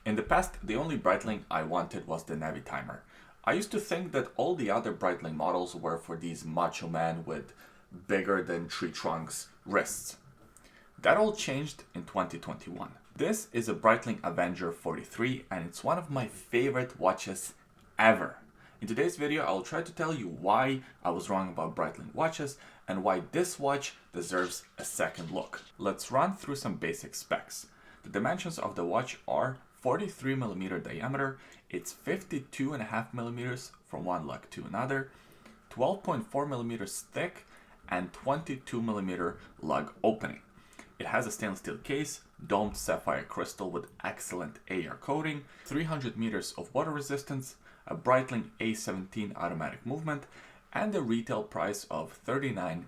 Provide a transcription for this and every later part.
In the past, the only Breitling I wanted was the Navy Timer. I used to think that all the other Breitling models were for these macho men with bigger than tree trunks wrists. That all changed in 2021. This is a Breitling Avenger 43 and it's one of my favorite watches ever. In today's video, I'll try to tell you why I was wrong about Breitling watches and why this watch deserves a second look. Let's run through some basic specs. The dimensions of the watch are 43mm diameter, it's 52.5mm from one lug to another, 12.4mm thick, and 22mm lug opening. It has a stainless steel case, domed sapphire crystal with excellent AR coating, 300 meters of water resistance, a Breitling A17 automatic movement, and a retail price of $39.50.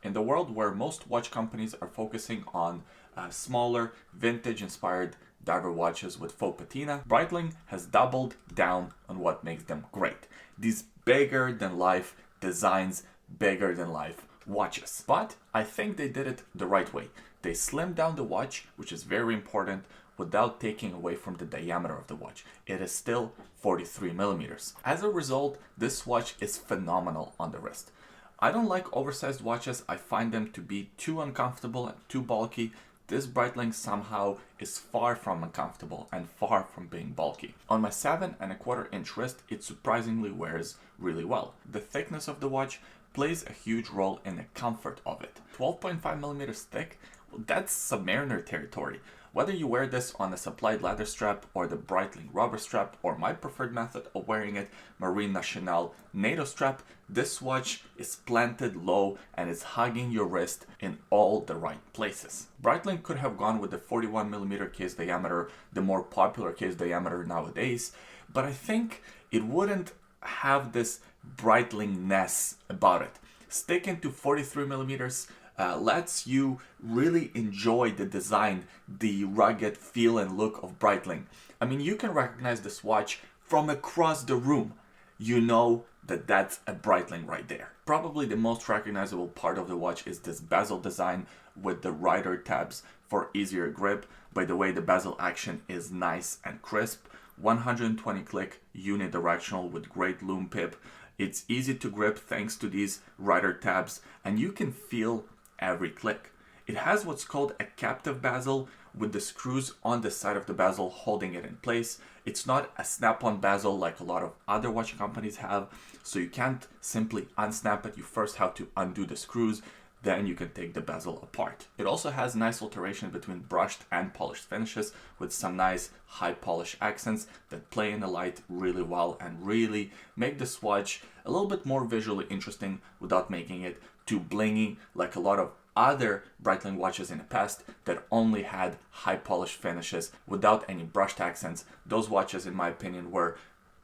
In the world where most watch companies are focusing on smaller, vintage-inspired diver watches with faux patina, Breitling has doubled down on what makes them great. These bigger-than-life designs, bigger-than-life watches. But I think they did it the right way. They slimmed down the watch, which is very important, without taking away from the diameter of the watch. It is still 43mm. As a result, this watch is phenomenal on the wrist. I don't like oversized watches. I find them to be too uncomfortable and too bulky. This Breitling somehow is far from uncomfortable and far from being bulky. On my 7.25-inch wrist, it surprisingly wears really well. The thickness of the watch plays a huge role in the comfort of it. 12.5mm thick, well, that's Submariner territory. Whether you wear this on a supplied leather strap or the Breitling rubber strap, or my preferred method of wearing it, Marine Nationale NATO strap, this watch is planted low and is hugging your wrist in all the right places. Breitling could have gone with the 41mm case diameter, the more popular case diameter nowadays, but I think it wouldn't have this Breitling-ness about it. Sticking to 43mm lets you really enjoy the design, the rugged feel and look of Breitling. I mean, you can recognize this watch from across the room. You know that that's a Breitling right there. Probably the most recognizable part of the watch is this bezel design with the rider tabs for easier grip. By the way, the bezel action is nice and crisp. 120 click unidirectional with great loom pip. It's easy to grip thanks to these rider tabs, and you can feel every click. It has what's called a captive bezel with the screws on the side of the bezel holding it in place. It's not a snap-on bezel like a lot of other watch companies have, so you can't simply unsnap it. You first have to undo the screws, then you can take the bezel apart. It also has nice alteration between brushed and polished finishes with some nice high polish accents that play in the light really well and really make this watch a little bit more visually interesting without making it too blingy like a lot of other Breitling watches in the past that only had high polished finishes without any brushed accents. Those watches, in my opinion, were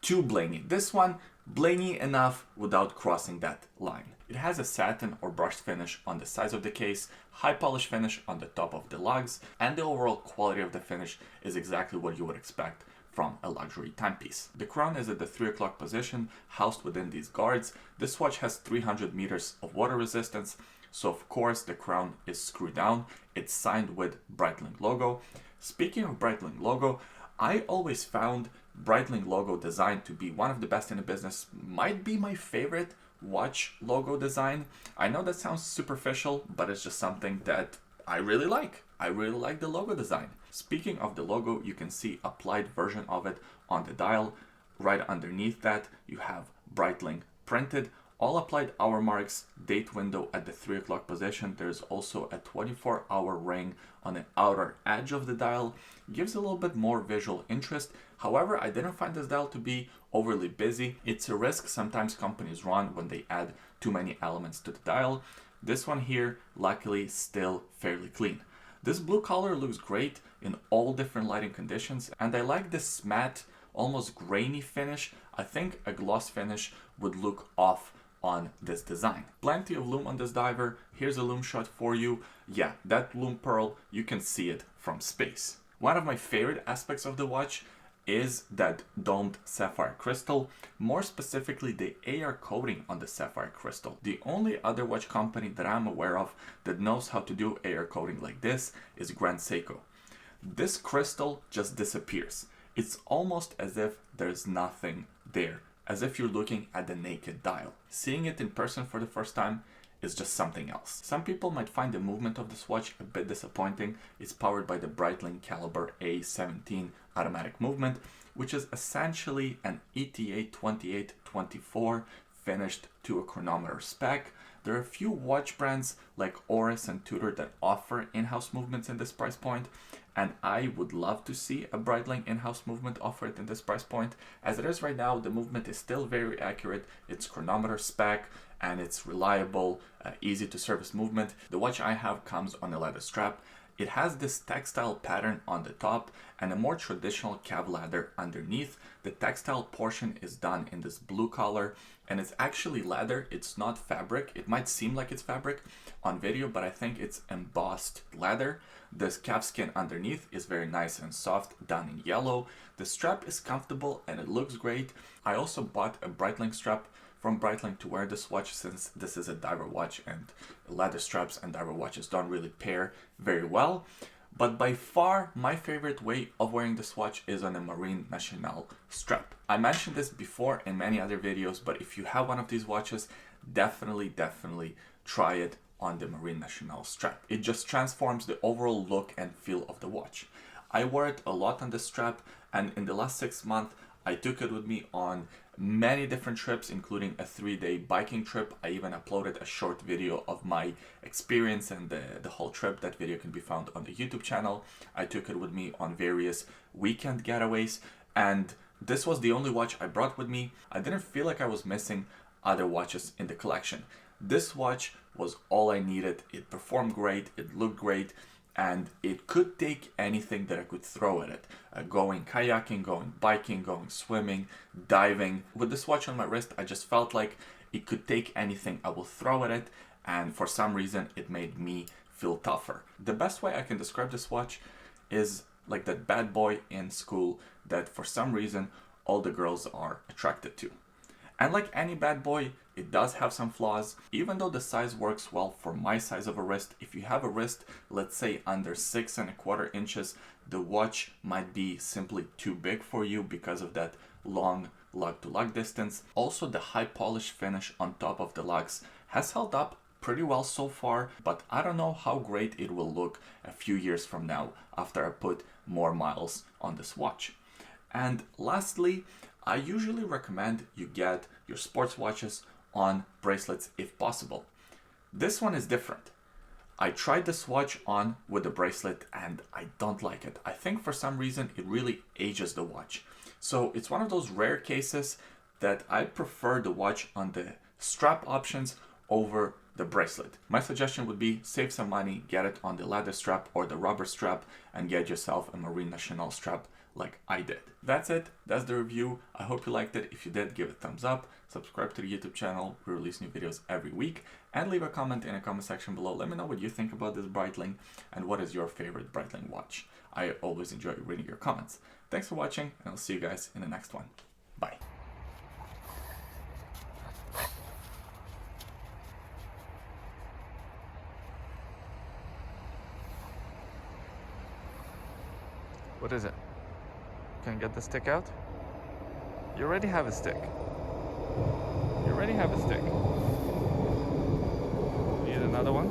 too blingy. This one, blingy enough without crossing that line. It has a satin or brushed finish on the sides of the case, high polish finish on the top of the lugs, and the overall quality of the finish is exactly what you would expect from a luxury timepiece. The crown is at the 3 o'clock position, housed within these guards. This watch has 300 meters of water resistance, so of course the crown is screwed down. It's signed with Breitling logo. Speaking of Breitling logo, I always found Breitling logo design to be one of the best in the business, might be my favorite watch logo design. I know that sounds superficial, but it's just something that I really like. I really like the logo design. Speaking of the logo, you can see applied version of it on the dial. Right underneath that, you have Breitling printed. All applied hour marks, date window at the 3 o'clock position. There's also a 24-hour ring on the outer edge of the dial. Gives a little bit more visual interest. However, I didn't find this dial to be overly busy. It's a risk sometimes companies run when they add too many elements to the dial. This one here, luckily, still fairly clean. This blue color looks great in all different lighting conditions, and I like this matte, almost grainy finish. I think a gloss finish would look off on this design. Plenty of loom on this diver. Here's a loom shot for you. Yeah, that loom pearl, you can see it from space. One of my favorite aspects of the watch is that domed sapphire crystal, more specifically the AR coating on the sapphire crystal. The only other watch company that I'm aware of that knows how to do AR coating like this is Grand Seiko. this crystal just disappears. It's almost as if there's nothing there, as if you're looking at the naked dial. Seeing it in person for the first time is just something else. Some people might find the movement of this watch a bit disappointing. It's powered by the Breitling caliber A17 automatic movement, which is essentially an ETA 2824 finished to a chronometer spec. There are a few watch brands like Oris and Tudor that offer in-house movements in this price point, and I would love to see a Breitling in-house movement offered in this price point. As it is right now, the movement is still very accurate. It's chronometer spec and it's reliable, easy to service movement. The watch I have comes on a leather strap. It has this textile pattern on the top and a more traditional cav leather underneath. The textile portion is done in this blue color, and it's actually leather. It's not fabric. It might seem like it's fabric on video, but I think it's embossed leather. This calf skin underneath is very nice and soft, done in yellow. The strap is comfortable and it looks great. I also bought a Breitling strap from Breitling to wear this watch, since this is a diver watch and leather straps and diver watches don't really pair very well. But by far my favorite way of wearing this watch is on a Marine Nationale strap. I mentioned this before in many other videos, but if you have one of these watches, definitely try it on the Marine Nationale strap. It just transforms the overall look and feel of the watch. I wore it a lot on this strap, and in the last 6 months I took it with me on many different trips, including a 3-day biking trip. I even uploaded a short video of my experience and the whole trip. That video can be found on the YouTube channel. I took it with me on various weekend getaways, and this was the only watch I brought with me. I didn't feel like I was missing other watches in the collection. This watch was all I needed. It performed great, it looked great, and it could take anything that I could throw at it. Going kayaking, going biking, going swimming, diving. With this watch on my wrist, I just felt like it could take anything I will throw at it, and for some reason it made me feel tougher. The best way I can describe this watch is like that bad boy in school that for some reason all the girls are attracted to. And like any bad boy, it does have some flaws. Even though the size works well for my size of a wrist, if you have a wrist, let's say under 6¼ inches, the watch might be simply too big for you because of that long lug to lug distance. Also, the high polish finish on top of the lugs has held up pretty well so far, but I don't know how great it will look a few years from now after I put more miles on this watch. And lastly, I usually recommend you get your sports watches on bracelets if possible. This one is different. I tried this watch on with a bracelet and I don't like it. I think for some reason it really ages the watch. So it's one of those rare cases that I prefer the watch on the strap options over the bracelet. My suggestion would be save some money, get it on the leather strap or the rubber strap, and get yourself a Marine Nationale strap like I did. That's it. That's the review. I hope you liked it. If you did, give it a thumbs up. Subscribe to the YouTube channel. We release new videos every week. And leave a comment in the comment section below. Let me know what you think about this Breitling and what is your favorite Breitling watch. I always enjoy reading your comments. Thanks for watching, and I'll see you guys in the next one. Bye. What is it? Can you get the stick out? You already have a stick. You already have a stick. Need another one?